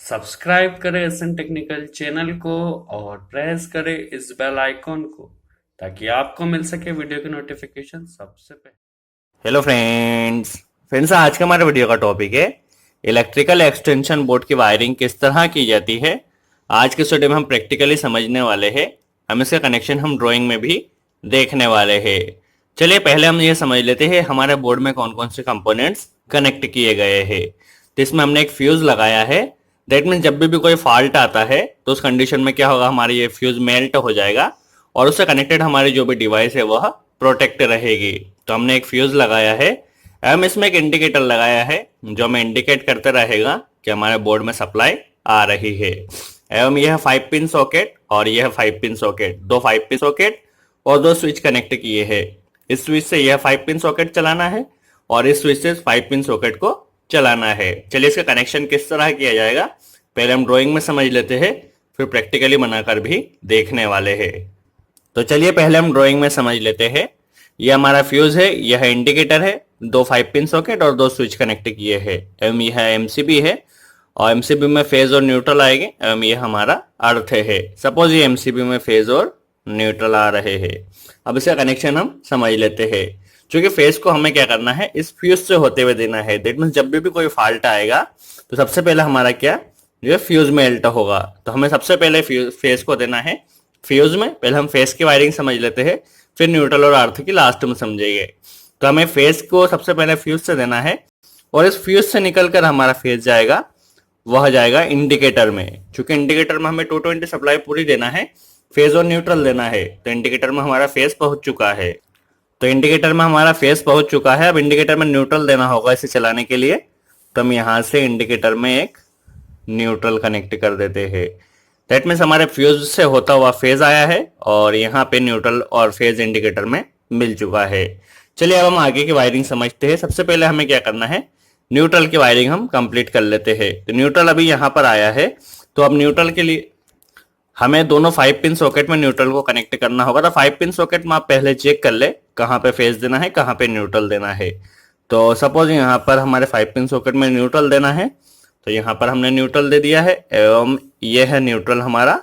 Subscribe करें SN technical channel को और प्रेस करें इस बेल आइकॉन को ताकि आपको मिल सके वीडियो की नोटिफिकेशन सबसे पहले। हेलो फ्रेंड्स आज का हमारे वीडियो का टॉपिक है इलेक्ट्रिकल एक्सटेंशन बोर्ड की वायरिंग किस तरह की जाती है। आज के इस वीडियो में हम प्रैक्टिकली समझने वाले हैं। हम इसका कनेक्शन हम ड्राइंग में भी देखने वाले हैं। चलिए पहले हम ये समझ लेते हैं हमारे बोर्ड में कौन कौन से कंपोनेंट्स कनेक्ट किए गए हैं। तो इसमें हमने एक फ्यूज लगाया है। दैट मीन्स जब भी कोई फॉल्ट आता है तो उस कंडीशन में क्या होगा, हमारी ये फ्यूज मेल्ट हो जाएगा और उससे कनेक्टेड हमारी जो भी डिवाइस है वह प्रोटेक्ट रहेगी। तो हमने एक फ्यूज लगाया है एवं इसमें एक इंडिकेटर लगाया है जो हमें इंडिकेट करते रहेगा कि हमारे बोर्ड में सप्लाई आ रही है। एवं यह 5 पिन सॉकेट और यह 5 पिन सॉकेट, दो 5 पिन सॉकेट और दो स्विच कनेक्ट किए हैं। इस स्विच से यह 5 पिन सॉकेट चलाना है और इस स्विच से 5 पिन सॉकेट को चलाना है। चलिए इसका कनेक्शन किस तरह किया जाएगा पहले हम ड्राइंग में समझ लेते हैं, फिर प्रैक्टिकली बनाकर भी देखने वाले हैं। तो चलिए पहले हम ड्राइंग में समझ लेते हैं। यह हमारा फ्यूज है, यह इंडिकेटर है, दो 5 पिन सॉकेट और दो स्विच कनेक्ट किए हैं एवं यह एमसीबी है और एमसीबी में फेज और न्यूट्रल आएंगे एवं यह हमारा अर्थ है। सपोज ये एमसीबी में फेज और न्यूट्रल आ रहे हैं। अब इसका कनेक्शन हम समझ लेते हैं। क्योंकि फेज को हमें क्या करना है, इस फ्यूज से होते हुए देना है। दैट मीन्स जब भी कोई फॉल्ट आएगा तो सबसे पहले हमारा क्या, जो फ्यूज मेल्ट होगा। तो हमें सबसे पहले फेज को देना है फ्यूज में। पहले हम फेज की वायरिंग समझ लेते हैं, फिर न्यूट्रल और अर्थ की लास्ट में समझेंगे। तो हमें फेज को सबसे पहले फ्यूज से देना है और इस फ्यूज से निकलकर हमारा फेज जाएगा, वह जाएगा इंडिकेटर में। क्योंकि इंडिकेटर में हमें 220 सप्लाई पूरी देना है, फेज और न्यूट्रल देना है। तो इंडिकेटर में हमारा फेज पहुंच चुका है। तो इंडिकेटर में हमारा फेज पहुंच चुका है। अब इंडिकेटर में न्यूट्रल देना होगा इसे चलाने के लिए। तो हम यहां से इंडिकेटर में एक न्यूट्रल कनेक्ट कर देते हैं। दैट मीन्स हमारे फ्यूज से होता हुआ फेज आया है और यहाँ पे न्यूट्रल और फेज इंडिकेटर में मिल चुका है। चलिए अब हम आगे की वायरिंग समझते हैं। सबसे पहले हमें क्या करना है, न्यूट्रल की वायरिंग हम कंप्लीट कर लेते हैं। तो न्यूट्रल अभी यहाँ पर आया है। तो अब न्यूट्रल के लिए हमें दोनों 5 पिन सॉकेट में न्यूट्रल को कनेक्ट करना होगा। तो 5 पिन सॉकेट में आप पहले चेक कर ले कहाँ पे फेज देना है, कहाँ पे न्यूट्रल देना है। तो सपोज यहाँ पर हमारे 5 पिन सॉकेट में न्यूट्रल देना है, तो यहाँ पर हमने न्यूट्रल दे दिया है एवं यह है न्यूट्रल हमारा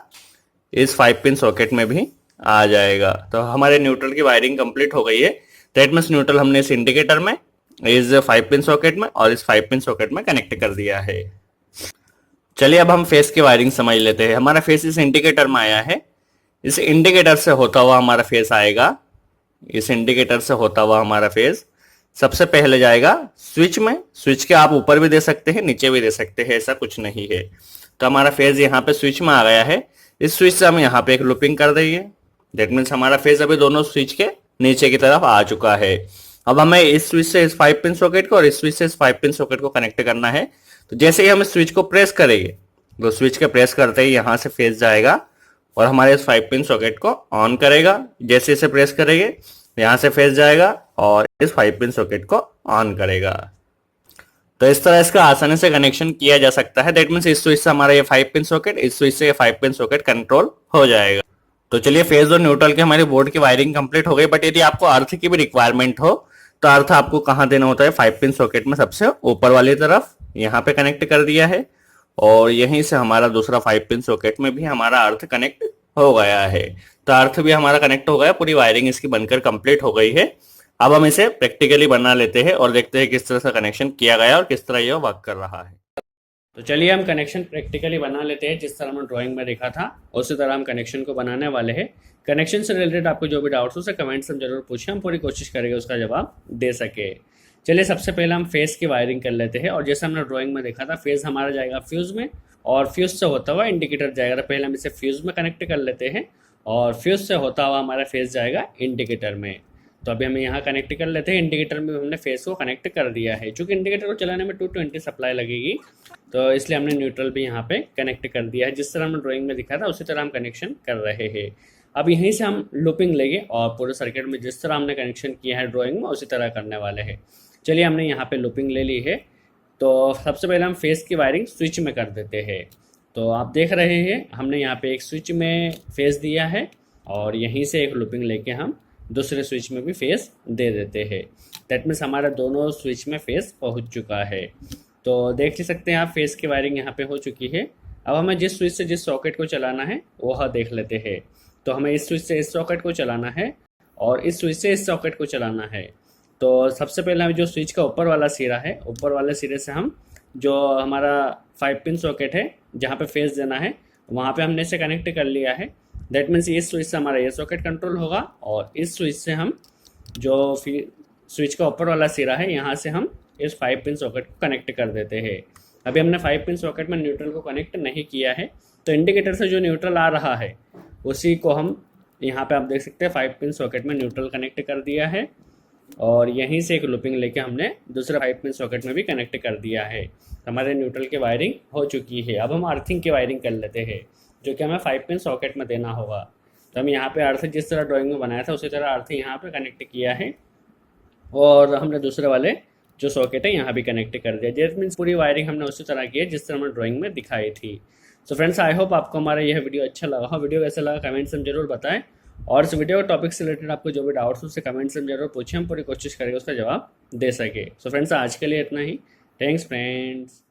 इस 5 पिन सॉकेट में भी आ जाएगा। तो हमारे न्यूट्रल की वायरिंग कंप्लीट हो गई है। दैट मीन्स न्यूट्रल हमने इस इंडिकेटर में, इस 5 पिन सॉकेट में और इस 5 पिन सॉकेट में कनेक्ट कर दिया है। चलिए अब हम फेस की वायरिंग समझ लेते हैं। हमारा फेस इस इंडिकेटर में आया है, इस इंडिकेटर से होता हुआ हमारा फेस आएगा। इस इंडिकेटर से होता हुआ हमारा फेस सबसे पहले जाएगा स्विच में। स्विच के आप ऊपर भी दे सकते हैं, नीचे भी दे सकते हैं, ऐसा कुछ नहीं है। तो हमारा फेज यहाँ पे स्विच में आ गया है। इस स्विच से हम यहाँ पे एक लूपिंग कर देंगे। दैट मीन्स हमारा फेज अभी दोनों स्विच के नीचे की तरफ आ चुका है। अब हमें इस स्विच से इस 5 पिन सॉकेट को और इस स्विच से इस 5 पिन सॉकेट को कनेक्ट करना है। तो जैसे ही हम इस स्विच को प्रेस करेंगे, तो स्विच के प्रेस करते ही यहाँ से फेज जाएगा और हमारे इस 5 पिन सॉकेट को ऑन करेगा। जैसे इसे प्रेस करेंगे यहाँ से फेज जाएगा और इस 5 पिन सॉकेट को ऑन करेगा। तो इस तरह इसका आसानी से कनेक्शन किया जा सकता है। दैट मीन्स इस स्विच से हमारा ये 5 पिन सॉकेट, इस स्विच से ये 5 पिन सॉकेट कंट्रोल हो जाएगा। तो चलिए फेज और न्यूट्रल के हमारे बोर्ड की वायरिंग कंप्लीट हो गई। बट यदि आपको अर्थ की भी रिक्वायरमेंट हो तो अर्थ आपको कहाँ देना होता है, 5 पिन सॉकेट में सबसे ऊपर वाली तरफ यहाँ पे कनेक्ट कर दिया है और यहीं से हमारा दूसरा 5 पिन सॉकेट में भी हमारा अर्थ कनेक्ट हो गया है। तो अर्थ भी हमारा कनेक्ट हो गया, पूरी वायरिंग इसकी बनकर कंप्लीट हो गई है। अब हम इसे प्रैक्टिकली बना लेते हैं और देखते हैं किस तरह से कनेक्शन किया गया और किस तरह यह वर्क कर रहा है। तो चलिए हम कनेक्शन प्रैक्टिकली बना लेते हैं। जिस तरह हमने ड्राइंग में देखा था उसी तरह हम कनेक्शन को बनाने वाले हैं। कनेक्शन से रिलेटेड आपको जो भी डाउट्स हो उसे कमेंट्स में जरूर पूछें, हम पूरी कोशिश करेंगे उसका जवाब दे सके। चलिए सबसे पहले हम फेस की वायरिंग कर लेते हैं। और जैसे हमने ड्राइंग में देखा था, फेस हमारा जाएगा फ्यूज में और फ्यूज से होता हुआ इंडिकेटर जाएगा। तो पहले हम इसे फ्यूज में कनेक्ट कर लेते हैं और फ्यूज से होता हुआ हमारा फेस जाएगा इंडिकेटर में। तो अभी हम यहाँ कनेक्ट कर लेते हैं। इंडिकेटर में हमने फेस को कनेक्ट कर दिया है। चूँकि इंडिकेटर को चलाने में 220 सप्लाई लगेगी, तो इसलिए हमने न्यूट्रल भी यहाँ पे कनेक्ट कर दिया है। जिस तरह हमने ड्राइंग में दिखा था उसी तरह हम कनेक्शन कर रहे हैं। अब यहीं से हम लूपिंग लेंगे और पूरे सर्किट में जिस तरह हमने कनेक्शन किया है ड्राइंग में उसी तरह करने वाले हैं। चलिए हमने यहाँ पे लूपिंग ले ली है। तो सबसे पहले हम फेस की वायरिंग स्विच में कर देते हैं। तो आप देख रहे हैं हमने यहाँ पे एक स्विच में फेस दिया है और यहीं से एक लूपिंग लेके हम दूसरे स्विच में भी फेस दे देते हैं। दैट मीन्स हमारा दोनों स्विच में फेस पहुँच चुका है। तो देख ही सकते हैं आप, फेस की वायरिंग यहाँ पे हो चुकी है। अब हमें जिस स्विच से जिस सॉकेट को चलाना है वह देख लेते हैं। तो हमें इस स्विच से इस सॉकेट को चलाना है और इस स्विच से इस सॉकेट को चलाना है। तो सबसे पहले हमें जो स्विच का ऊपर वाला सिरा है, ऊपर वाले सिरे से हम जो हमारा 5 पिन सॉकेट है जहाँ पे फेस देना है वहाँ पे हमने इसे कनेक्ट कर लिया है। दैट मीन्स इस स्विच से हमारा ये सॉकेट कंट्रोल होगा और इस स्विच से हम जो फिर स्विच का ऊपर वाला सिरा है यहाँ से हम इस 5 पिन सॉकेट को कनेक्ट कर देते हैं। अभी हमने 5 पिन सॉकेट में न्यूट्रल को कनेक्ट नहीं किया है, तो इंडिकेटर से जो न्यूट्रल आ रहा है उसी को हम यहाँ पे आप देख सकते हैं 5 पिन सॉकेट में न्यूट्रल कनेक्ट कर दिया है और यहीं से एक लूपिंग लेके हमने दूसरे 5 पिन सॉकेट में भी कनेक्ट कर दिया है। हमारे न्यूट्रल की वायरिंग हो चुकी है। अब हम अर्थिंग की वायरिंग कर लेते हैं जो कि हमें 5 पिन सॉकेट में देना होगा। तो हम यहाँ पे अर्थ जिस तरह ड्राइंग में बनाया था उसी तरह अर्थ यहाँ पे कनेक्ट किया है और हमने दूसरे वाले जो सॉकेट है यहाँ भी कनेक्ट कर दिया। दैट मीन्स पूरी वायरिंग हमने उसी तरह की है जिस तरह हमने ड्राइंग में दिखाई थी। सो फ्रेंड्स, आई होप आपको हमारा यह वीडियो अच्छा लगा हो। वीडियो कैसा लगा कमेंट्स में जरूर बताएं और इस वीडियो टॉपिक से रिलेटेड आपको जो भी डाउट्स हो उससे कमेंट्स में जरूर पूछें, हम पूरी कोशिश करेंगे उसका जवाब दे सके। सो फ्रेंड्स, आज के लिए इतना ही। Thanks friends.